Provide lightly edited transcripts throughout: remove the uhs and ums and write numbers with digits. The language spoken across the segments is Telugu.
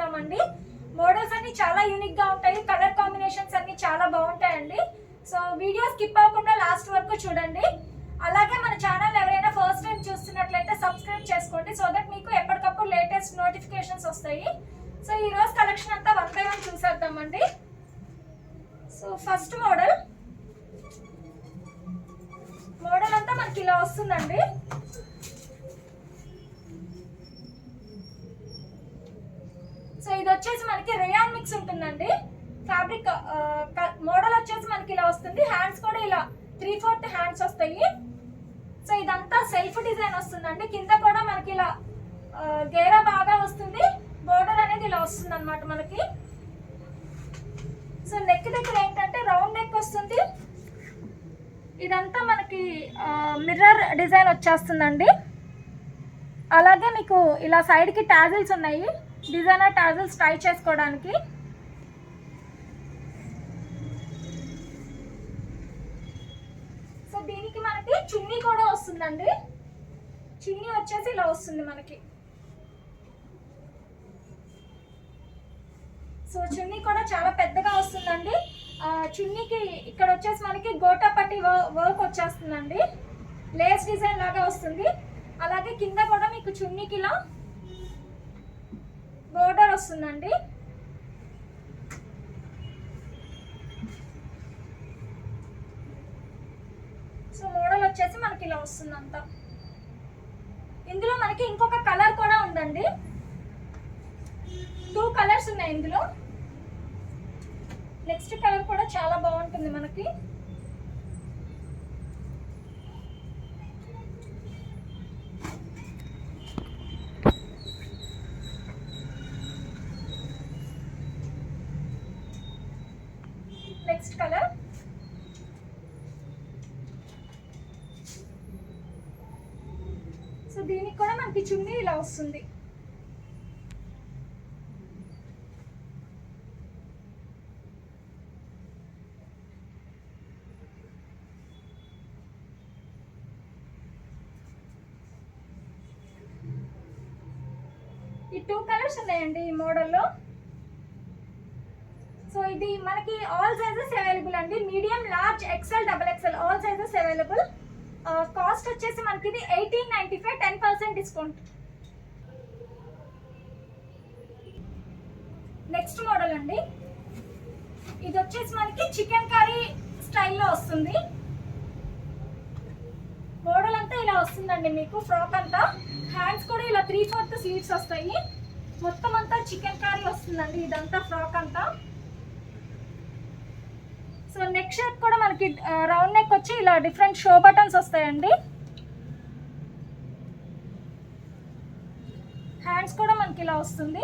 చూపిస్తున్నామండి. మోడల్స్ అన్ని చాలా యూనిక్ గా ఉంటాయి, కలర్ కాంబినేషన్స్ అన్ని చాలా బాగుంటాయండి. సో వీడియో స్కిప్ అవ్వకుండా లాస్ట్ వరకు చూడండి. అలాగే మన ఛానల్ ఎవరైనా ఫస్ట్ టైం చూస్తున్నట్లయితే సబ్స్క్రైబ్ చేసుకోండి, సో దట్ మీకు ఎప్పటికప్పుడు లేటెస్ట్ నోటిఫికేషన్స్ వస్తాయి. సో ఈ రోజు కలెక్షన్ అంతా 1 by 1 చూసేద్దామండి. సో ఫస్ట్ మోడల్ అంతా మనకి ఇలా వస్తుందండి. సో ఇది వచ్చేసి మనకి రేయాన్ మిక్స్ ఉంటుందండి. ఫ్యాబ్రిక్ మోడల్ వచ్చేసి మనకి ఇలా వస్తుంది. హ్యాండ్స్ కూడా ఇలా 3/4 హ్యాండ్స్ వస్తాయి. సో ఇదంతా సెల్ఫ్ డిజైన్ వస్తుందండి. కింద కూడా మనకి ఇలా గేరా బాగా వస్తుంది. బోర్డర్ అనేది ఇలా వస్తుంది అనమాట మనకి. సో నెక్ దగ్గర ఏంటంటే రౌండ్ నెక్ వస్తుంది. ఇదంతా మనకి మిర్రర్ డిజైన్ వచ్చేస్తుందండి. అలాగే మీకు ఇలా సైడ్కి టాజిల్స్ ఉన్నాయి, డిజైనర్ టాజిల్స్ ట్రై చేసుకోవడానికి. సో దీనికి మనకి చున్నీ కూడా వస్తుందండి. చున్నీ వచ్చేసి ఇలా వస్తుంది మనకి. సో చున్నీ కూడా చాలా పెద్దగా వస్తుందండి. చున్నీకి ఇక్కడ వచ్చేసి మనకి గోటాపట్టి వర్క్ వచ్చేస్తుందండి. లేస్ డిజైన్ లాగా వస్తుంది. అలాగే కింద కూడా మీకు చున్నీకి ఇలా బోర్డర్ వస్తుందండి. సో మోడల్ వచ్చేసి మనకి ఇలా వస్తుంది అంతా. ఇందులో మనకి ఇంకొక కలర్ కూడా ఉందండి. 2 కలర్స్ ఉన్నాయి ఇందులో. నెక్స్ట్ కలర్ కూడా చాలా బాగుంటుంది మనకి. నెక్స్ట్ కలర్ సో దీనికి కూడా మనకి చున్నీ ఇలా వస్తుంది. ఈ 2 కలర్స్ ఉన్నాయండి ఈ మోడల్లో. సో ఇది మనకి ఆల్ సైజెస్ అవైలబుల్ అండి. Medium, large, XL, XXL all sizes available. Cost వచ్చేసి మనకి ఇది 1895, 10% డిస్కౌంట్. నెక్స్ట్ మోడల్ అండి. ఇది వచ్చేసి మనకి చికెన్ కర్రీ స్టైల్లో వస్తుంది. మోడల్ అంతా ఇలా వస్తుందండి మీకు. ఫ్రాక్ అంతా హ్యాండ్స్ కూడా ఇలా 3/4 స్లీవ్స్ వస్తాయి. మొత్తం అంతా చికెన్ కర్రీ వస్తుందండి ఇదంతా ఫ్రాక్ అంతా. సో నెక్ షేప్ కూడా మనకి రౌండ్ నెక్ వచ్చి ఇలా డిఫరెంట్ షో బటన్స్ వస్తాయండి. హ్యాండ్స్ కూడా మనకి ఇలా వస్తుంది.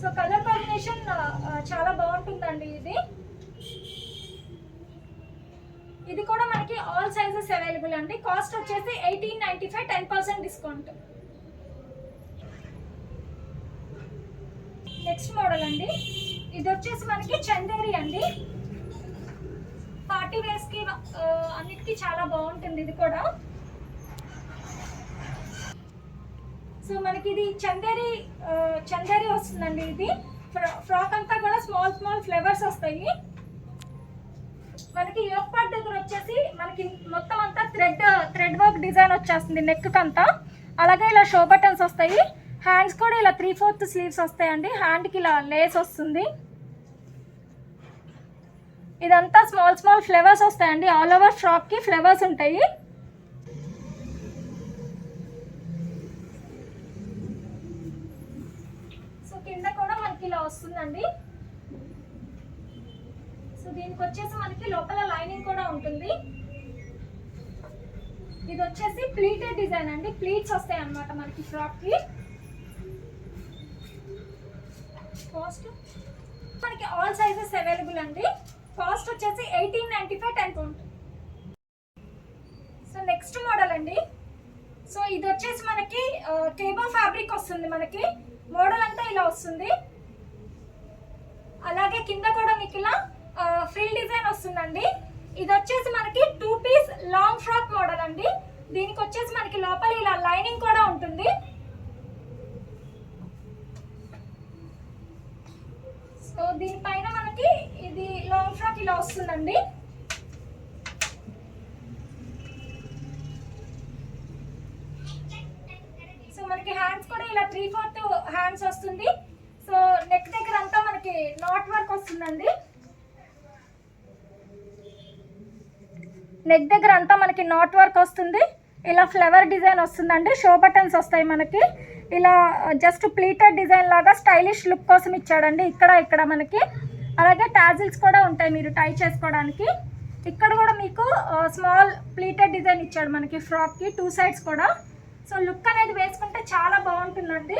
సో కలర్ కాంబినేషన్ చాలా బాగుంటుందండి ఇది కూడా మనకి ఆల్ సైజెస్ అవైలబుల్ అండి. కాస్ట్ వచ్చేసి 1895, 10% డిస్కౌంట్. నెక్స్ట్ మోడల్ అండి. ఇది వచ్చేసి మనకి చందేరి అండి. పార్టీ వేర్స్ కి అన్నిటికీ చాలా బాగుంటుంది ఇది కూడా. సో మనకి ఇది చందేరి వస్తుందండి. ఇది ఫ్రాక్ అంతా కూడా స్మాల్ ఫ్లేవర్స్ వస్తాయి. మనకి యోక్ పార్ట్ దగ్గర వచ్చేసి మనకి మొత్తం అంతా థ్రెడ్ వర్క్ డిజైన్ వచ్చేస్తుంది నెక్ అంతా. అలాగే ఇలా షో బటన్స్ వస్తాయి. హ్యాండ్స్ కూడా ఇలా 3/4 స్లీవ్స్ వస్తాయండి. హ్యాండ్కి ఇలా లేస్ వస్తుంది. ఇదంతా స్మాల్ ఫ్లేవర్స్ వస్తాయండి. ఆల్ ఓవర్ ఫ్రాక్కి ఫ్లేవర్స్ ఉంటాయి. కింద కూడా మనకి ఇలా వస్తుందండి. సో దీనికి వచ్చేసి మనకి లోపల లైనింగ్ కూడా ఉంటుంది. ఇది వచ్చేసి ప్లీటెడ్ డిజైన్ అండి. ప్లీట్స్ వస్తాయి అన్నమాట మనకి ఫ్రాక్ కి. కాస్ట్ మనకి ఆల్ సైజెస్ అవైలబుల్ అండి. కాస్ట్ వచ్చేసి 1895, 10%. సో నెక్స్ట్ మోడల్ అండి. సో ఇది వచ్చేసి మనకి కేబో ఫ్యాబ్రిక్ వస్తుంది. మనకి మోడల్ అంతా ఇలా వస్తుంది. అలాగే కింద కూడా మీకు ఇలా ఫ్రిల్ డిజైన్ వస్తుందండి. ఇది వచ్చేసి మనకి 2 పీస్ లాంగ్ ఫ్రాక్ మోడల్ అండి. దీనికి వచ్చేసి మనకి లోపల ఇలా లైనింగ్ కూడా ఉంటుంది. సో దీనిపైన మనకి ఇది లాంగ్ ఫ్రాక్ ఇలా వస్తుందండి. సో మనకి హ్యాండ్స్ కూడా ఇలా 3/4 హ్యాండ్స్ వస్తుంది. సో నెక్ దగ్గర అంతా మనకి నాట్ వర్క్ వస్తుందండి. నెక్ దగ్గర అంతా మనకి నాట్ వర్క్ వస్తుంది. ఇలా ఫ్లవర్ డిజైన్ వస్తుందండి. షో బటన్స్ వస్తాయి మనకి. ఇలా జస్ట్ ప్లీటెడ్ డిజైన్ లాగా స్టైలిష్ లుక్ కోసం ఇచ్చాడండి. ఇక్కడ మనకి అలాగే టాజిల్స్ కూడా ఉంటాయి మీరు టై చేసుకోవడానికి. ఇక్కడ కూడా మీకు స్మాల్ ప్లీటెడ్ డిజైన్ ఇచ్చాడు మనకి ఫ్రాక్కి 2 సైడ్స్ కూడా. సో లుక్ అనేది వేసుకుంటే చాలా బాగుంటుందండి.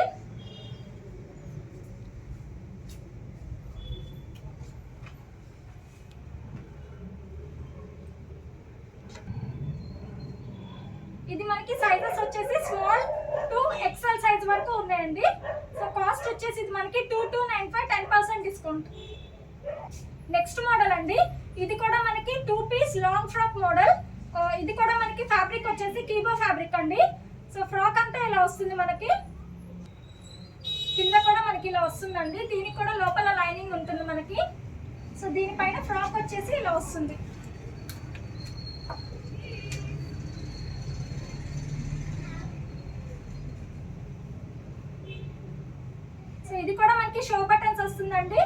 ఇది మనకి సైజెస్ వచ్చేసి స్మాల్ టు ఎక్సెల్ సైజ్ వరకు ఉన్నాయండి. సో కాస్ట్ వచ్చేసి ఇది మనకి 2295 10% డిస్కౌంట్. నెక్స్ట్ మోడల్ అండి. ఇది కూడా మనకి 2 పీస్ లాంగ్ ఫ్రాక్ మోడల్. ఇది కూడా మనకి ఫ్యాబ్రిక్ వచ్చేసి కీబో ఫ్యాబ్రిక్ అండి. సో ఫ్రాక్ అంతా ఇలా వస్తుంది మనకి. కింద కూడా మనకి ఇలా వస్తుందండి. దీనికి కూడా లోపల లైనింగ్ ఉంటుంది మనకి. సో దీనిపైన ఫ్రాక్ వచ్చేసి ఇలా వస్తుంది. సో ఇది కూడా మనకి షో బటన్స్ వస్తుందండి.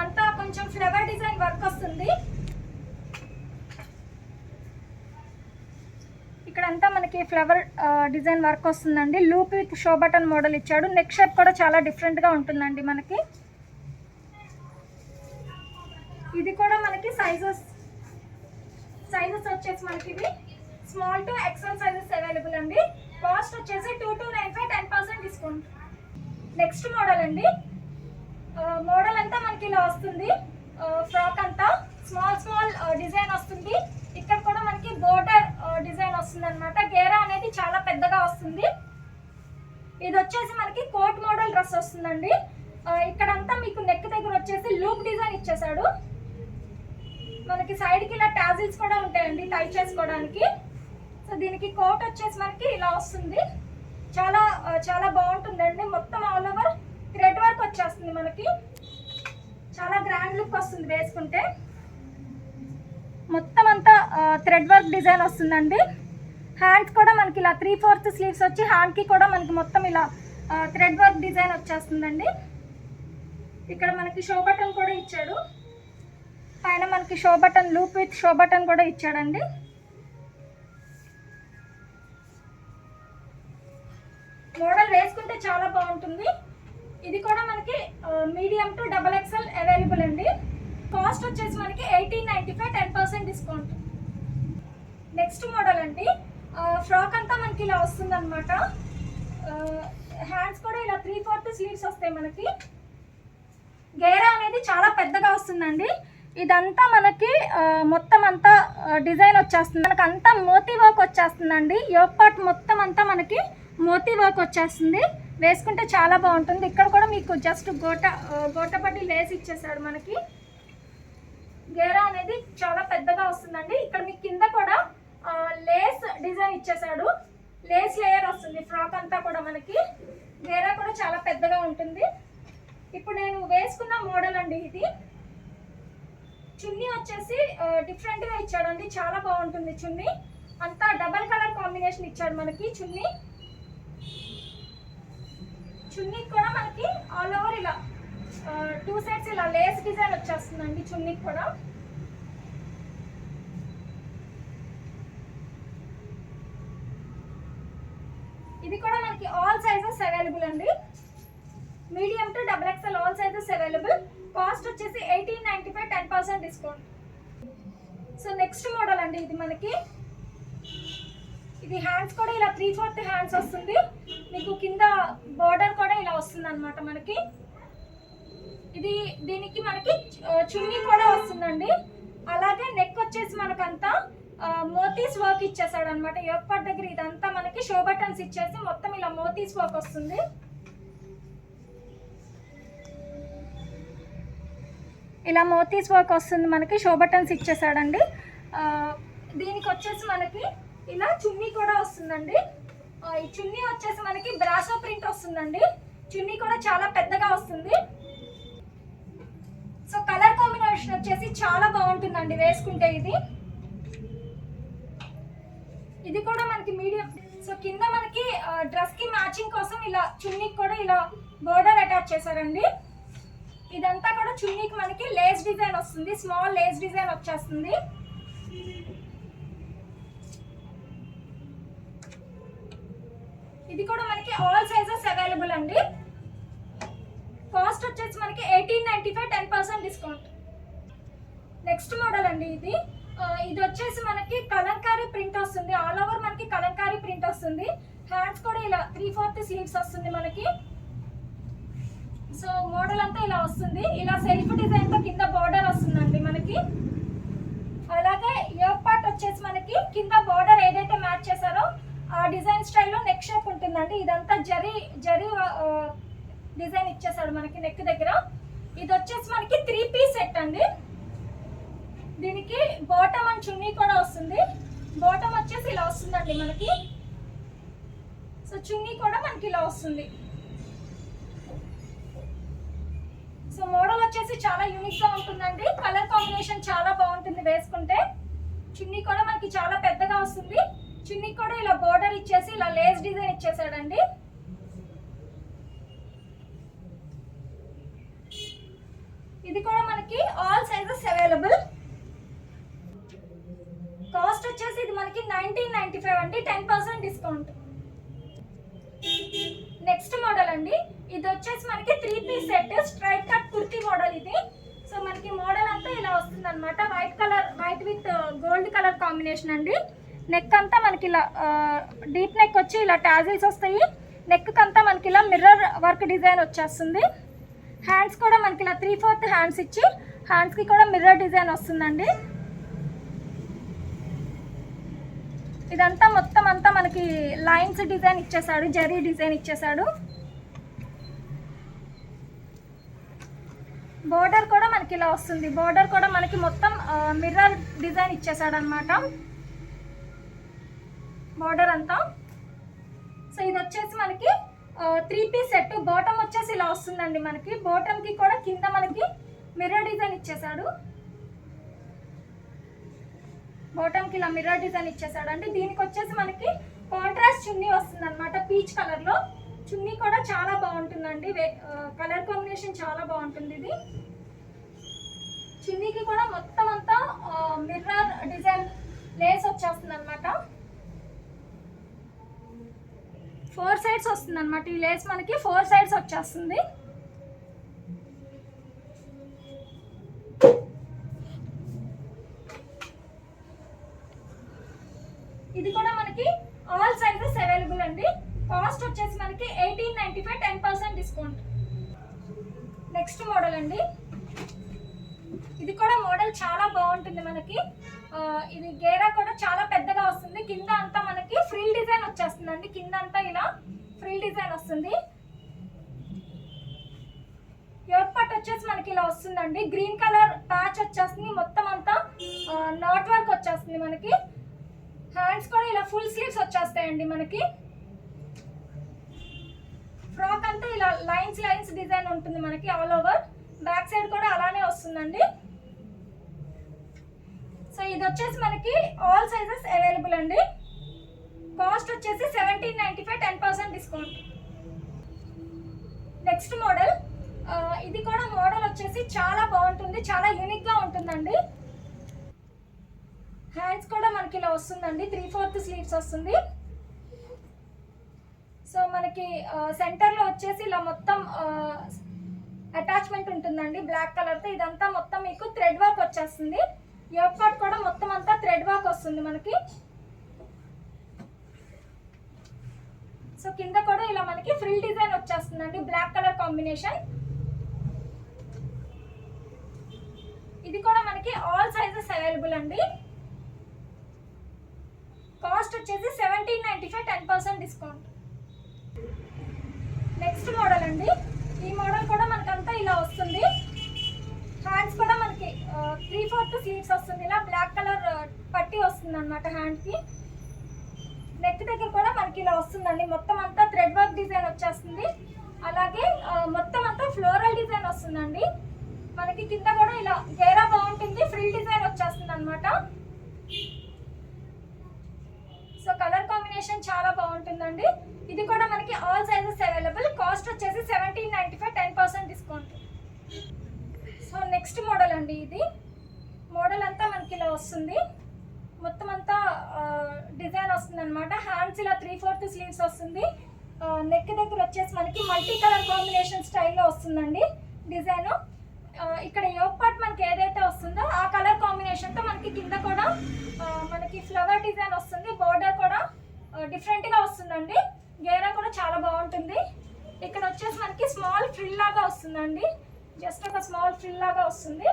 అంతా కొంచెం ఫ్లవర్ డిజైన్ వర్క్ వస్తుంది. ఇక్కడంతా మనకి ఫ్లవర్ డిజైన్ వర్క్ వస్తుందండి. Loop with show button model ఇచ్చాడు. నెక్ షేప్ కూడా చాలా డిఫరెంట్గా ఉంటుందండి మనకి. ఇది కూడా మనకి సైజెస్ వచ్చేసి మనకి ఇవి small to XL sizes available అండి. కాస్ట్ వచ్చేసి 2295 10% డిస్కౌంట్. నెక్స్ట్ మోడల్ అండి. మోడల్ అంతా మనకి ఇలా వస్తుంది. ఫ్రాక్ అంతా స్మాల్ డిజైన్ వస్తుంది. ఇక్కడ కూడా మనకి బోర్డర్ డిజైన్ వస్తుంది అనమాట. గేరా అనేది చాలా పెద్దగా వస్తుంది. ఇది వచ్చేసి మనకి కోట్ మోడల్ డ్రెస్ వస్తుందండి. ఇక్కడంతా మీకు నెక్ దగ్గర వచ్చేసి లూప్ డిజైన్ ఇచ్చేసాడు. మనకి సైడ్కి ఇలా టాజిల్స్ కూడా ఉంటాయండి టై చేసుకోవడానికి. సో దీనికి కోట్ వచ్చేసి మనకి ఇలా వస్తుంది. చాలా బాగుంటుందండి. మొత్తం ఆల్ ఓవర్ థ్రెడ్ వర్క్ వచ్చేస్తుంది మనకి. చాలా గ్రాండ్ లుక్ వస్తుంది వేసుకుంటే. మొత్తం అంతా థ్రెడ్ వర్క్ డిజైన్ వస్తుందండి. హ్యాండ్స్ కూడా మనకి ఇలా 3/4 స్లీవ్స్ వచ్చి హ్యాండ్కి కూడా మనకి మొత్తం ఇలా థ్రెడ్ వర్క్ డిజైన్ వచ్చేస్తుందండి. ఇక్కడ మనకి షో బటన్ కూడా ఇచ్చాడు. పైన మనకి show button loop with show button కూడా ఇచ్చాడండి. మోడల్ వేసుకుంటే చాలా బాగుంటుంది. ఇది కూడా మనకి మీడియం టు XXL అవైలబుల్ అండి. కాస్ట్ వచ్చేసి మనకి 1895 10% డిస్కౌంట్. నెక్స్ట్ మోడల్ అండి. ఫ్రాక్ అంతా మనకి ఇలా వస్తుంది అనమాట. హ్యాండ్స్ కూడా ఇలా 3/4 స్లీవ్స్ వస్తాయి మనకి. గేరా అనేది చాలా పెద్దగా వస్తుందండి. ఇదంతా మనకి మొత్తం అంతా డిజైన్ వచ్చేస్తుంది. మనకు అంతా మోతీ వర్క్ వచ్చేస్తుందండి. యోక్ పార్ట్ మొత్తం అంతా మనకి మోతీ వర్క్ వచ్చేస్తుంది. వేసుకుంటే చాలా బాగుంటుంది. ఇక్కడ కూడా మీకు జస్ట్ గోటపట్టి లేస్ ఇచ్చేసాడు మనకి. గేరా అనేది చాలా పెద్దగా వస్తుందండి. ఇక్కడ మీకు కింద కూడా లేస్ డిజైన్ ఇచ్చేసాడు. లేస్ లేయర్ వస్తుంది ఫ్రాక్ అంతా కూడా మనకి. గేరా కూడా చాలా పెద్దగా ఉంటుంది. ఇప్పుడు నేను వేసుకున్న మోడల్ అండి ఇది. చున్నీ వచ్చేసి డిఫరెంట్గా ఇచ్చాడండి. చాలా బాగుంటుంది చున్నీ. అంతా డబల్ కలర్ కాంబినేషన్ ఇచ్చాడు మనకి చున్నీ. చున్నీ కూడా మనకి ఆల్ ఓవర్ ఇలా 2 సైడ్స్ ఇలా లేస్ డిజైన్ వచ్చేస్తుందండి చున్నీకి కూడా. ఇది కూడా మనకి ఆల్ సైజెస్ అవైలబుల్ అండి. Medium to XXL all sizes available. Cost వచ్చేసి 1895 10% డిస్కౌంట్. సో నెక్స్ట్ మోడల్ అండి. ఇది మనకి ఇది హ్యాండ్స్ కూడా ఇలా 3/4 హ్యాండ్స్ వస్తుంది. మీకు కింద బార్డర్ కూడా ఇలా వస్తుంది అనమాట మనకి. దీనికి మనకి చున్నీ కూడా వస్తుందండి. అలాగే నెక్ వచ్చేసి మనకంతా మోతీస్ వర్క్ ఇచ్చేసాడు అనమాట. యోక్ పార్ట్ దగ్గర ఇదంతా మనకి షో బటన్స్ ఇచ్చేసి మొత్తం ఇలా మోతీస్ వర్క్ వస్తుంది. ఇలా మోతీస్ వర్క్ వస్తుంది మనకి, షో బటన్స్ ఇచ్చేసాడండి. దీనికి వచ్చేసి మనకి ఇలా చున్నీ కూడా వస్తుందండి. ఈ చున్నీ వచ్చేసి మనకి బ్రాసో ప్రింట్ వస్తుందండి. చున్నీ కూడా చాలా పెద్దగా వస్తుంది. సో కలర్ కాంబినేషన్ వచ్చేసి చాలా బాగుంటుందండి వేసుకుంటే. ఇది కూడా మనకి మీడియం. సో కింద మనకి డ్రెస్ కి మ్యాచింగ్ కోసం ఇలా చున్నీకి కూడా ఇలా బోర్డర్ అటాచ్ చేశారండి. ఇదంతా కూడా చున్నీకి మనకి లేస్ డిజైన్ వస్తుంది, స్మాల్ లేస్ డిజైన్ వచ్చేస్తుంది. ఇది కూడా మనకి ఆల్ సైజెస్ అవైలబుల్ అండి. కాస్ట్ వచ్చేసి మనకి 1895, 10% డిస్కౌంట్. నెక్స్ట్ మోడల్ అండి. ఇది వచ్చేసి మనకి కలంకారీ ప్రింట్ వస్తుంది. ఆల్ ఓవర్ మనకి కలంకారీ ప్రింట్ వస్తుంది. హ్యాండ్స్ కూడా ఇలా 3/4 స్లీవ్స్ వస్తుంది మనకి. సో మోడల్ అంతా ఇలా వస్తుంది. ఇలా సెల్ఫ్ డిజైన్ తో కింద బార్డర్ వస్తుందండి మనకి. అలాగే యోక్ పార్ట్ వచ్చేసి మనకి కింద బార్డర్ ఏదైతే మ్యాచ్ చేశారో ఆ డిజైన్ స్టైల్లో నెక్ షేప్ ఉంటుందండి. ఇదంతా జరీ డిజైన్ ఇచ్చేసాడు మనకి నెక్ దగ్గర. ఇది వచ్చేసి మనకి 3 పీస్ సెట్ అండి. దీనికి బాటమ్ అండ్ చున్నీ కూడా వస్తుంది. బాటమ్ వచ్చేసి ఇలా వస్తుందండి మనకి. సో చున్నీ కూడా మనకి ఇలా వస్తుంది. సో మోడల్ వచ్చేసి చాలా యూనిక్ గా ఉంటుందండి. కలర్ కాంబినేషన్ చాలా బాగుంటుంది వేసుకుంటే. చున్నీ కూడా మనకి చాలా పెద్దగా వస్తుంది. చున్నీ కూడా ఇలా బోర్డర్ ఇచ్చేసి ఇలా లేస్ డిజైన్ ఇచ్చేసాడండి. ఇది కూడా మనకి ఆల్ సైజెస్ అవైలబుల్. కాస్ట్ వచ్చేసి ఇది మనకి 1995 అండి, 10% డిస్కౌంట్. నెక్స్ట్ మోడల్ అండి. ఇది వచ్చేసి మనకి 3 piece set straight cut kurti model ఇది. సో మనకి మోడల్ అంతా ఇలా వస్తుంది అనమాట. White with gold colour combination అండి. నెక్ అంతా మనకి ఇలా డీప్ నెక్ వచ్చి ఇలా టాజిల్స్ వస్తాయి. నెక్ అంతా మనకి ఇలా మిర్రర్ వర్క్ డిజైన్ వచ్చేస్తుంది. హ్యాండ్స్ కూడా మనకి ఇలా 3/4 హ్యాండ్స్ ఇచ్చి హ్యాండ్స్కి కూడా మిర్రర్ డిజైన్ వస్తుందండి. ఇదంతా మొత్తం అంతా మనకి లైన్స్ డిజైన్ ఇచ్చేసాడు, జరీ డిజైన్ ఇచ్చేసాడు. బోర్డర్ కూడా మనకి ఇలా వస్తుంది. బోర్డర్ కూడా మనకి మొత్తం మిర్రర్ డిజైన్ ఇచ్చేసాడు అనమాట బోర్డర్ అంతా. సో ఇది వచ్చేసి మనకి 3 పీస్ సెట్. బాటమ్ వచ్చేసి ఇలా వస్తుందండి మనకి. బాటమ్ కి కూడా కింద మనకి మిర్రర్ డిజైన్ ఇచ్చేసాడు. బాటమ్ కి ఇలా మిర్రర్ డిజైన్ ఇచ్చేసాడు అండి. దీనికి వచ్చేసి మనకి కాంట్రాస్ట్ చున్నీ వస్తుంది అనమాట, పీచ్ కలర్ లో. చున్నీ కూడా చాలా బాగుంటుందండి. కలర్ కాంబినేషన్ చాలా బాగుంటుంది. ఇది చున్నీకి కూడా మొత్తం అంతా మిర్రర్ డిజైన్ లేస్ వచ్చేస్తుంది అనమాట. 4 సైడ్స్ వస్తుంది అనమాట. ఈ లేస్ మనకి 4 సైడ్స్ వచ్చేస్తుంది. ఇది కూడా మనకి ఆల్ సైజెస్ అవైలబుల్ అండి. కాస్ట్ వచ్చేసి మనకి 1895, 10% డిస్కౌంట్. నెక్స్ట్ మోడల్ అండి. ఇది కూడా మోడల్ చాలా బాగుంటుంది మనకి. ఇది గేరా కూడా చాలా పెద్దగా వస్తుంది. కింద అంతా మనకి ఫ్రిల్ డిజైన్ వచ్చేస్తుంది అండి. కింద అంతా ఇలా ఫ్రిల్ డిజైన్ వస్తుంది. యోక్ పార్ట్ వచ్చేసి మనకి ఇలా వస్తుందండి. గ్రీన్ కలర్ ప్యాచ్ వచ్చేస్తుంది. మొత్తం అంతా నాట్ వర్క్ వచ్చేస్తుంది మనకి. హ్యాండ్స్ కూడా ఇలా ఫుల్ స్లీవ్స్ వచ్చేస్తాయండి మనకి. ఫ్రాక్ అంతా ఇలా లైన్స్ డిజైన్ ఉంటుంది మనకి ఆల్ ఓవర్. బ్యాక్ సైడ్ కూడా అలానే వస్తుందండి. సో ఇది వచ్చేసి మనకి ఆల్ సైజెస్ అవైలబుల్ అండి. కాస్ట్ వచ్చేసి 1795, 10% డిస్కౌంట్. Next model. ఇది కూడా మోడల్ వచ్చేసి చాలా బాగుంటుంది, చాలా యూనిక్ గా ఉంటుందండి. హ్యాండ్స్ కూడా మనకి ఇలా వస్తుందండి. 3/4 స్లీవ్స్ వస్తుంది. సో మనకి సెంటర్లో వచ్చేసి ఇలా మొత్తం అటాచ్మెంట్ ఉంటుందండి బ్లాక్ కలర్తో. ఇదంతా మొత్తం మీకు థ్రెడ్ వర్క్ వచ్చేస్తుంది. యోక్ పార్ట్ కూడా మొత్తం అంతా థ్రెడ్ వర్క్ వస్తుంది మనకి. సో కింద కూడా ఇలా మనకి ఫ్రిల్ డిజైన్ వచ్చేస్తుందండి, బ్లాక్ కలర్ కాంబినేషన్. ఇది కూడా మనకి ఆల్ సైజెస్ అవైలబుల్ అండి. కాస్ట్ వచ్చేసి 1795, 10% డిస్కౌంట్. నెక్స్ట్ మోడల్ అండి. ఈ మోడల్ కూడా మనకంతా ఇలా వస్తుంది. హ్యాండ్స్ కూడా మనకి 3/4 స్లీవ్స్ వస్తుంది. ఇలా బ్లాక్ కలర్ పట్టి వస్తుంది అనమాట హ్యాండ్కి. నెక్ దగ్గర కూడా మనకి ఇలా వస్తుందండి. మొత్తం అంతా థ్రెడ్ వర్క్ డిజైన్ వచ్చేస్తుంది. అలాగే మొత్తం అంతా ఫ్లోరల్ డిజైన్ వస్తుందండి. మనకి కింద కూడా ఇలా గేరా బాగుంటుంది, ఫ్రిల్ డిజైన్ వచ్చేస్తుంది అనమాట. సో కలర్ కాంబినేషన్ చాలా బాగుంటుందండి. ఇది కూడా మనకి ఆల్ సైజెస్ అవైలబుల్. కాస్ట్ వచ్చేసి 1795, 10% డిస్కౌంట్. సో నెక్స్ట్ మోడల్ అండి. ఇది మోడల్ అంతా మనకి ఇలా వస్తుంది. మొత్తం అంతా డిజైన్ వస్తుంది అనమాట. హ్యాండ్స్ ఇలా 3/4 స్లీవ్స్ వస్తుంది. నెక్ దగ్గర వచ్చేసి మనకి మల్టీ కలర్ కాంబినేషన్ స్టైల్లో వస్తుందండి డిజైన్. ఇక్కడ యోక్ పార్ట్ మనకి ఏదైతే వస్తుందో ఆ కలర్ కాంబినేషన్తో మనకి కింద కూడా మనకి ఫ్లవర్ డిజైన్ వస్తుంది. బోర్డర్ కూడా డిఫరెంట్గా వస్తుందండి. గేరా కూడా చాలా బాగుంటుంది. ఇక్కడ వచ్చేసి మనకి స్మాల్ ఫ్రిల్ లాగా వస్తుందండి. జస్ట్ ఒక స్మాల్ ఫ్రిల్ లాగా వస్తుంది.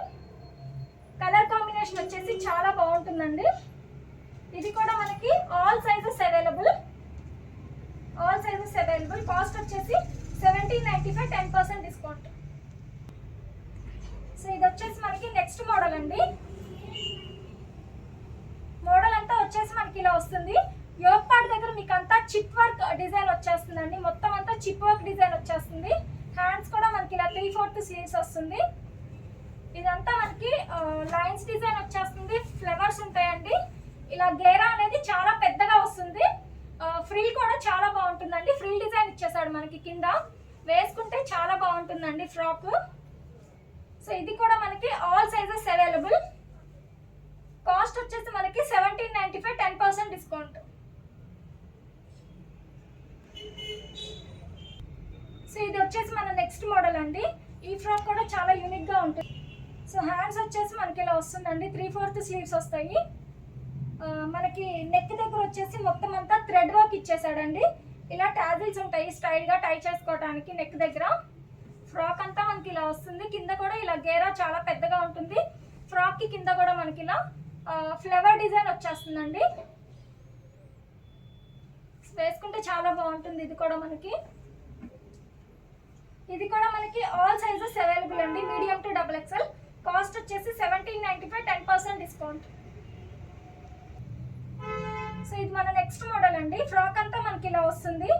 కలర్ కాంబినేషన్ వచ్చేసి చాలా బాగుంటుందండి. ఇది కూడా మనకి ఆల్ సైజెస్ అవైలబుల్. కాస్ట్ వచ్చేసి 1795, 10% డిస్కౌంట్. సో ఇది వచ్చేసి మనకి నెక్స్ట్ మోడల్ అండి. మోడల్ అంతా వచ్చేసి మనకి ఇలా వస్తుంది. యోక్ పార్ట్ దగ్గర మీకు అంతా చిప్ వర్క్ డిజైన్ వచ్చేస్తుందండి. మొత్తం అంతా చిప్ వర్క్ డిజైన్ వచ్చేస్తుంది. హ్యాండ్స్ కూడా మనకి ఇలా 3/4 స్లీవ్స్ వస్తుంది. ఇదంతా మనకి లైన్స్ డిజైన్ వచ్చేస్తుంది. ఫ్లవర్స్ ఉంటాయండి. ఇలా గేరా అనేది చాలా పెద్దగా వస్తుంది. ఫ్రిల్ కూడా చాలా బాగుంటుందండి. ఫ్రిల్ డిజైన్ ఇచ్చేసాడు మనకి కింద. వేసుకుంటే చాలా బాగుంటుందండి ఫ్రాక్. సో ఇది కూడా మనకి ఆల్ సైజెస్ అవైలబుల్. కాస్ట్ వచ్చేసి మనకి 1795, 10% డిస్కౌంట్. సో ఇది వచ్చేసి మన నెక్స్ట్ మోడల్ అండి. ఈ ఫ్రాక్ కూడా చాలా యూనిక్గా ఉంటుంది. సో హ్యాండ్స్ వచ్చేసి మనకి ఇలా వస్తుందండి. 3/4 స్లీవ్స్ వస్తాయి. మనకి నెక్ దగ్గర వచ్చేసి మొత్తం అంతా థ్రెడ్ వర్క్ ఇచ్చేసాడండి. ఇలా టాజిల్స్ ఉంటాయి స్టైల్గా టై చేసుకోవడానికి నెక్ దగ్గర. ఫ్రాక్ అంతా మనకి ఇలా వస్తుంది. కింద కూడా ఇలా గేరా చాలా పెద్దగా ఉంటుంది. ఫ్రాక్కి కింద కూడా మనకి ఇలా ఫ్లవర్ డిజైన్ వచ్చేస్తుందండి. వేసుకుంటే చాలా బాగుంటుంది. ఇది కూడా మనకి ఆల్ సైజెస్ అవైలబుల్ అండి. Medium to XXL. కాస్ట్ వచ్చేసి 1795, 10% డిస్కౌంట్. సో ఇది మన నెక్స్ట్ మోడల్ అండి. ఫ్రాక్ అంతా మనకి ఇలా వస్తుంది.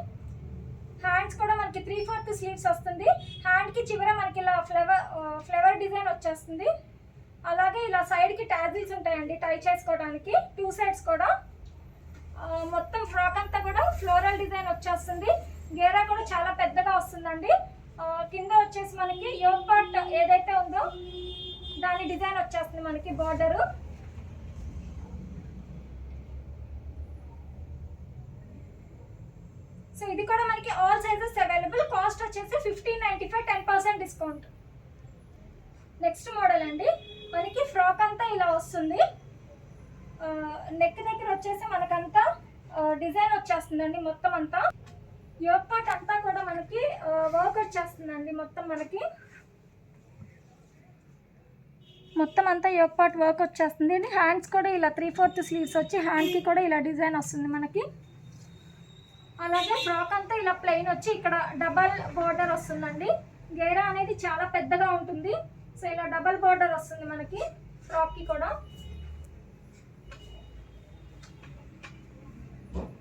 హ్యాండ్స్ కూడా మనకి 3/4 స్లీవ్స్ వస్తుంది. హ్యాండ్కి చివర మనకి ఇలా ఫ్లవర్ డిజైన్ వచ్చేస్తుంది. అలాగే ఇలా సైడ్కి టాజిల్స్ ఉంటాయండి టై చేసుకోవడానికి. 2 సైడ్స్ కూడా మొత్తం ఫ్రాక్ అంతా కూడా ఫ్లోరల్ డిజైన్ వచ్చేస్తుంది. గేరా కూడా చాలా పెద్దగా వస్తుందండి. కింద వచ్చేసి మనకి యోక్ పార్ట్ ఏదైతే ఉందో దాని డిజైన్ వచ్చేస్తుంది మనకి బార్డరు. సో ఇది కూడా మనకి ఆల్ సైజెస్ అవైలబుల్. కాస్ట్ వచ్చేసి 1595, 10% డిస్కౌంట్. నెక్స్ట్ మోడల్ అండి. మనకి ఫ్రాక్ అంతా ఇలా వస్తుంది. నెక్ దగ్గర వచ్చేసి మనకంతా డిజైన్ వచ్చేస్తుందండి. మొత్తం అంతా యోక్ పార్ట్ అంతా కూడా మనకి వర్క్ వచ్చేస్తుందండి. మొత్తం అంతా యోక్ పార్ట్ వర్క్ వచ్చేస్తుంది. హ్యాండ్స్ కూడా ఇలా 3/4 స్లీవ్స్ వచ్చి హ్యాండ్కి కూడా ఇలా డిజైన్ వస్తుంది మనకి. అలాగే ఫ్రాక్ అంతా ఇలా ప్లెయిన్ వచ్చి ఇక్కడ డబల్ బోర్డర్ వస్తుందండి. గేరా అనేది చాలా పెద్దగా ఉంటుంది. సో ఇలా డబల్ బోర్డర్ వస్తుంది మనకి ఫ్రాక్కి కూడా.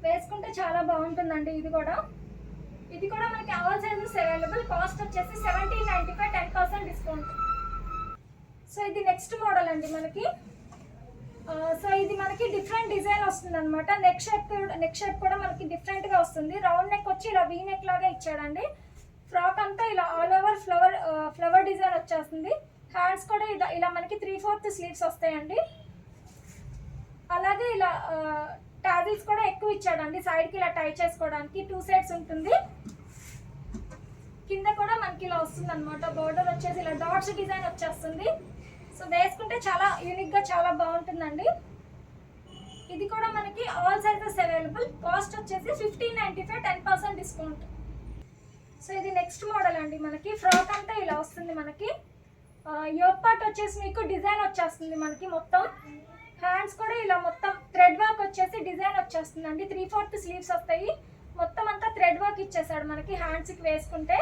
వేసుకుంటే చాలా బాగుంటుందండి. ఇది కూడా మనకి ఆల్ సైజెస్ అవైలబుల్. కాస్ట్ వచ్చేసి 1795, 10% డిస్కౌంట్. సో ఇది నెక్స్ట్ మోడల్ అండి మనకి. సో ఇది మనకి డిఫరెంట్ డిజైన్ వస్తుంది అనమాట. నెక్ షేప్ కూడా మనకి డిఫరెంట్గా వస్తుంది. రౌండ్ నెక్ వచ్చి ఇలా వీ నెక్ లాగా ఇచ్చాడండి. ఫ్రాక్ అంతా ఇలా ఆల్ ఓవర్ ఫ్లవర్ డిజైన్ వచ్చేస్తుంది. హ్యాండ్స్ కూడా ఇలా మనకి 3/4 స్లీవ్స్ వస్తాయండి. అలాగే ఇలా టాజిల్స్ కూడా ఎక్కువ ఇచ్చాడండి. సైడ్కి ఇలా టై చేసుకోవడానికి 2 సైడ్స్ ఉంటుంది. కింద కూడా మనకి ఇలా వస్తుంది అనమాట. బోర్డర్ వచ్చేసి ఇలా డాట్స్ డిజైన్ వచ్చేస్తుంది. సో వేసుకుంటే చాలా యూనిక్గా చాలా బాగుంటుందండి. ఇది కూడా మనకి ఆల్ సైజెస్ అవైలబుల్. కాస్ట్ వచ్చేసి 1595, 10% డిస్కౌంట్. సో ఇది నెక్స్ట్ మోడల్ అండి. మనకి ఫ్రాక్ అంతా ఇలా వస్తుంది. మనకి యోక్ పార్ట్ వచ్చేసి మీకు డిజైన్ వచ్చేస్తుంది మనకి మొత్తం. హ్యాండ్స్ కూడా ఇలా మొత్తం థ్రెడ్ వర్క్ వచ్చేసి డిజైన్ వచ్చేస్తుందండి. 3/4 స్లీవ్స్ వస్తాయి. మొత్తం అంతా థ్రెడ్ వర్క్ ఇచ్చేసాడు మనకి హ్యాండ్స్కి వేసుకుంటే.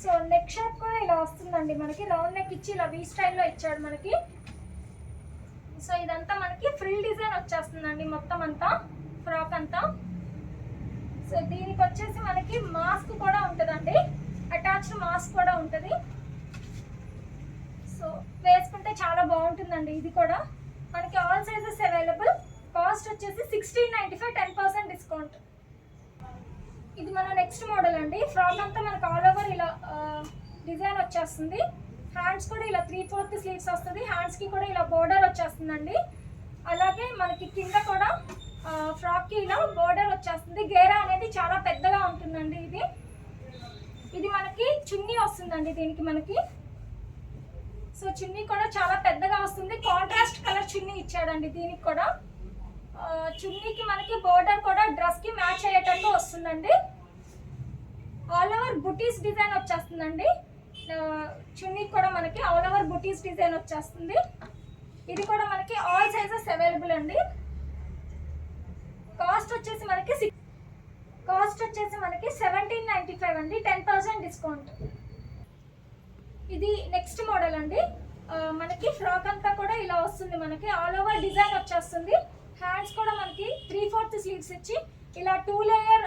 సో నెక్ షేప్ కూడా ఇలా వస్తుందండి మనకి, రౌండ్ నెక్ ఇచ్చి ఇలా వీ స్టైల్లో ఇచ్చాడు మనకి. సో ఇదంతా మనకి ఫ్రిల్ డిజైన్ వచ్చేస్తుందండి మొత్తం అంతా, ఫ్రాక్ అంతా. సో దీనికి వచ్చేసి మనకి మాస్క్ కూడా ఉంటుందండి, అటాచ్డ్ మాస్క్ కూడా ఉంటుంది. సో వేసుకుంటే చాలా బాగుంటుందండి. ఇది కూడా మనకి ఆల్ సైజెస్ అవైలబుల్. కాస్ట్ వచ్చేసి 1695, 10% డిస్కౌంట్. ఇది మన నెక్స్ట్ మోడల్ అండి. ఫ్రాక్ అంతా మనకు ఆల్ ఓవర్ ఇలా డిజైన్ వచ్చేస్తుంది. హ్యాండ్స్ కూడా ఇలా 3/4 స్లీవ్స్ వస్తుంది. హ్యాండ్స్కి కూడా ఇలా బోర్డర్ వచ్చేస్తుందండి. అలాగే మనకి కింద కూడా ఫ్రాక్కి ఇలా బోర్డర్ వచ్చేస్తుంది. గేరా అనేది చాలా పెద్దగా ఉంటుందండి. ఇది మనకి చున్నీ వస్తుందండి దీనికి మనకి. సో చున్నీ కూడా చాలా పెద్దగా వస్తుంది. కాంట్రాస్ట్ కలర్ చున్నీ ఇచ్చాడండి దీనికి కూడా. చున్నీకి మనకి బోర్డర్ కూడా డ్రెస్కి మ్యాచ్ అయ్యేటట్టు వస్తుందండి. ఆల్ ఓవర్ బుటీస్ డిజైన్ వచ్చేస్తుందండి. చున్నీకి కూడా మనకి ఆల్ ఓవర్ బుటీస్ డిజైన్ వచ్చేస్తుంది. ఇది కూడా మనకి ఆల్ సైజెస్ అవైలబుల్ అండి. కాస్ట్ వచ్చేసి మనకి 1795 అండి, 10% డిస్కౌంట్. ఇది నెక్స్ట్ మోడల్ అండి. మనకి ఫ్రాక్ అంతా కూడా ఇలా వస్తుంది మనకి, ఆల్ ఓవర్ డిజైన్ వచ్చేస్తుంది. హ్యాండ్స్ కూడా మనకి 3/4 స్లీవ్స్ ఇచ్చి ఇలా 2 లేయర్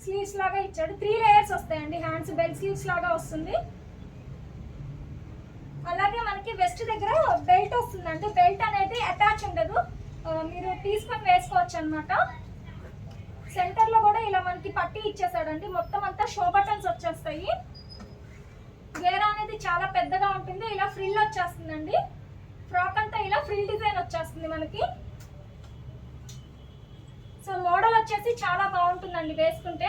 స్లీవ్స్ లాగా ఇచ్చాడు. 3 లేయర్స్ వస్తాయండి హ్యాండ్స్, బెల్ స్లీవ్స్ లాగా వస్తుంది. అలాగే మనకి వెస్ట్ దగ్గర బెల్ట్ వస్తుందండి. బెల్ట్ అనేది అటాచ్ ఉండదు, మీరు తీసుకొని వేసుకోవచ్చు అనమాట. సెంటర్లో కూడా ఇలా మనకి పట్టీ ఇచ్చేసాడండి. మొత్తం అంతా షో బటన్స్ వచ్చేస్తాయి. గేరా అనేది చాలా పెద్దగా ఉంటుంది. ఇలా ఫ్రిల్ వచ్చేస్తుందండి. ఫ్రాక్ అంతా ఇలా ఫ్రిల్ డిజైన్ వచ్చేస్తుంది మనకి. సో మోడల్ వచ్చేసి చాలా బాగుంటుందండి వేసుకుంటే.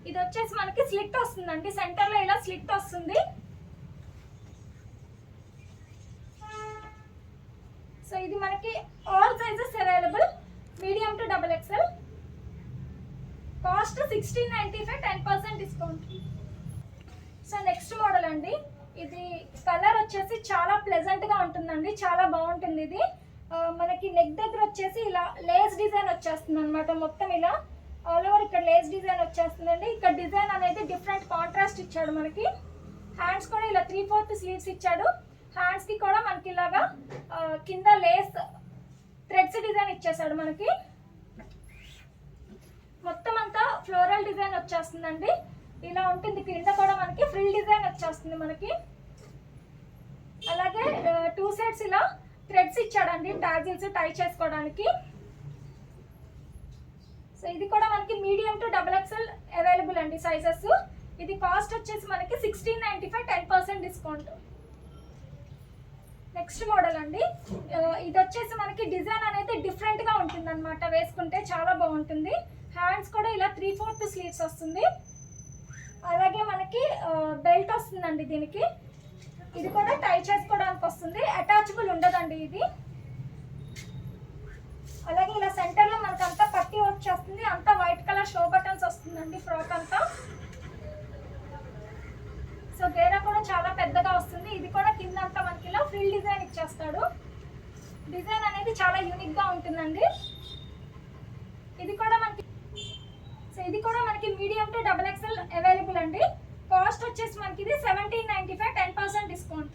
ఇది వచ్చేసి మనకి స్లిట్ వస్తుందండి. సెంటర్లో ఇలా స్లిట్ వస్తుంది. సో ఇది మనకి all sizes available, medium to XXL. Cost 1695, 10% discount. So next model అండి. ఇది కలర్ వచ్చేసి చాలా ప్లెజెంట్గా ఉంటుందండి, చాలా బాగుంటుంది. ఇది మనకి నెక్ దగ్గర వచ్చేసి ఇలా లేస్ డిజైన్ వచ్చేస్తుంది అనమాట. మొత్తం ఇలా ఆల్ ఓవర్ ఇక్కడ లేస్ డిజైన్ వచ్చేస్తుందండి. ఇక్కడ డిజైన్ అనేది డిఫరెంట్ కాంట్రాస్ట్ ఇచ్చాడు మనకి. హ్యాండ్స్ కూడా ఇలా 3/4 స్లీవ్స్ ఇచ్చాడు. హ్యాండ్స్కి కూడా మనకి ఇలాగా కింద లేస్ థ్రెడ్స్ డిజైన్ ఇచ్చేసాడు మనకి. మొత్తం అంతా ఫ్లోరల్ డిజైన్ వచ్చేస్తుందండి. ఇలా ఉంటుంది. కింద కూడా మనకి ఫ్రిల్ డిజైన్ వచ్చేస్తుంది మనకి. అలాగే 2 సైడ్స్ ఇలా థ్రెడ్స్ ఇచ్చాడండి, టాజిల్స్ టై చేసుకోవడానికి. సో ఇది కూడా మనకి మీడియం టు XXL అవైలబుల్ అండి సైజెస్. ఇది కాస్ట్ వచ్చేసి మనకి 1695, 10% డిస్కౌంట్. నెక్స్ట్ మోడల్ అండి. ఇది వచ్చేసి మనకి డిజైన్ అనేది డిఫరెంట్గా ఉంటుంది అనమాట, వేసుకుంటే చాలా బాగుంటుంది. హ్యాండ్స్ కూడా ఇలా 3/4 స్లీవ్స్ వస్తుంది. అలాగే మనకి బెల్ట్ వస్తుందండి దీనికి. ఇది కూడా టై చేసుకోవడానికి వస్తుంది, అటాచబుల్ ఉండదండి ఇది. అలాగే ఇలా సెంటర్లో మనకి అంతా పట్టి వచ్చేస్తుంది. అంతా వైట్ కలర్ షో బటన్స్ వస్తుందండి ఫ్రాక్ అంతా. సో గేరా కూడా చాలా పెద్దగా వస్తుంది. ఇది కూడా కింద అంతా మనకి ఇలా ఫ్రిల్ డిజైన్ ఇచ్చేస్తాడు. డిజైన్ అనేది చాలా యూనిక్గా ఉంటుందండి. ఇది కూడా మనకి మీడియం టు XXL అవైలబుల్ అండి. కాస్ట్ వచ్చేసి మనకి ఇది 1795, 10% డిస్కౌంట్.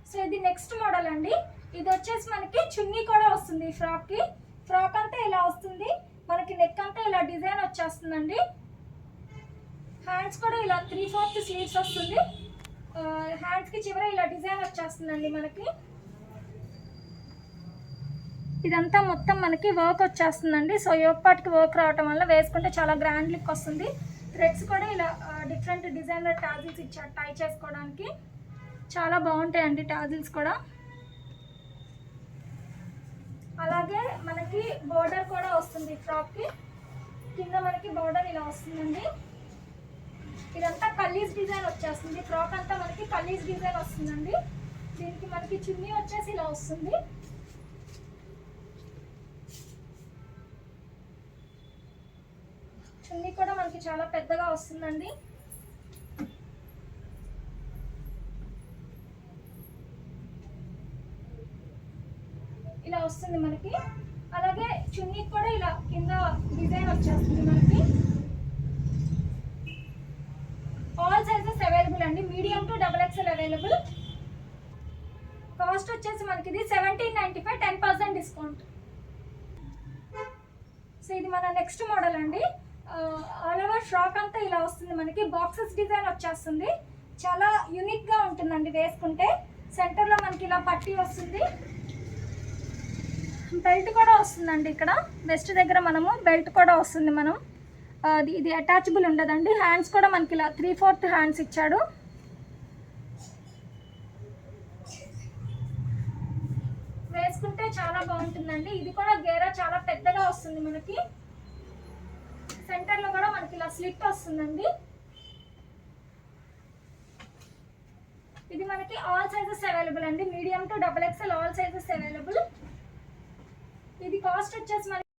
సో ఇది నెక్స్ట్ మోడల్ అండి. ఇది వచ్చేసి మనకి చున్నీ కూడా వస్తుంది ఈ ఫ్రాక్కి. ఫ్రాక్ అంతా ఇలా వస్తుంది మనకి, నెక్ అంతా ఇలా డిజైన్ వచ్చేస్తుందండి. హ్యాండ్స్ కూడా ఇలా 3/4 స్లీవ్స్ వస్తుంది. హ్యాండ్స్కి చివర ఇలా డిజైన్ వచ్చేస్తుందండి మనకి. ఇదంతా మొత్తం మనకి వర్క్ వచ్చేస్తుందండి. సో యోక్ పార్ట్కి వర్క్ రావటం వల్ల వేసుకుంటే చాలా గ్రాండ్ లుక్ వస్తుంది. థ్రెడ్స్ కూడా ఇలా డిఫరెంట్ డిజైనర్ టాజిల్స్ ఇచ్చారు టై చేసుకోవడానికి. చాలా బాగుంటాయండి టాజిల్స్ కూడా. అలాగే మనకి బోర్డర్ కూడా వస్తుంది ఫ్రాక్కి. కింద మనకి బోర్డర్ ఇలా వస్తుందండి. ఇదంతా కల్లీస్ డిజైన్ వచ్చేస్తుంది. ఫ్రాక్ అంతా మనకి కల్లీస్ డిజైన్ వస్తుందండి. దీనికి మనకి చున్నీ వచ్చేసి ఇలా వస్తుంది. చున్నీ కూడా మనకి చాలా పెద్దగా వస్తుందండి. ఇలా వస్తుంది మనకి. అలాగే చున్నీ కూడా ఇలా కింద డిజైన్ వచ్చేస్తుంది మనకి. ఆల్ సైజెస్ అవైలబుల్ అండి, medium to XXL available. Cost వచ్చేసి మనకి ఇది 1795, 10% డిస్కౌంట్. సో ఇది మన నెక్స్ట్ మోడల్ అండి. ఆల్ ఓవర్ ఫ్రాక్ అంతా ఇలా వస్తుంది, మనకి బాక్సెస్ డిజైన్ వచ్చేస్తుంది. చాలా యూనిక్గా ఉంటుందండి వేసుకుంటే. సెంటర్లో మనకి ఇలా పట్టీ వస్తుంది, బెల్ట్ కూడా వస్తుందండి. ఇక్కడ వెస్ట్ దగ్గర మనము బెల్ట్ కూడా వస్తుంది. మనం ఇది అటాచబుల్ ఉండదండి. హ్యాండ్స్ కూడా మనకి ఇలా 3/4 హ్యాండ్స్ ఇచ్చాడు. వేసుకుంటే చాలా బాగుంటుందండి. ఇది కూడా గేరా చాలా పెద్దగా వస్తుంది మనకి. సెంటర్లో కూడా మనకి ఇలా స్లిట్ వస్తుందండి. ఇది మనకి ఆల్ సైజెస్ అవైలబుల్ అండి, medium to XXL all sizes available. ఇది కాస్ట్ వచ్చేసి మనకి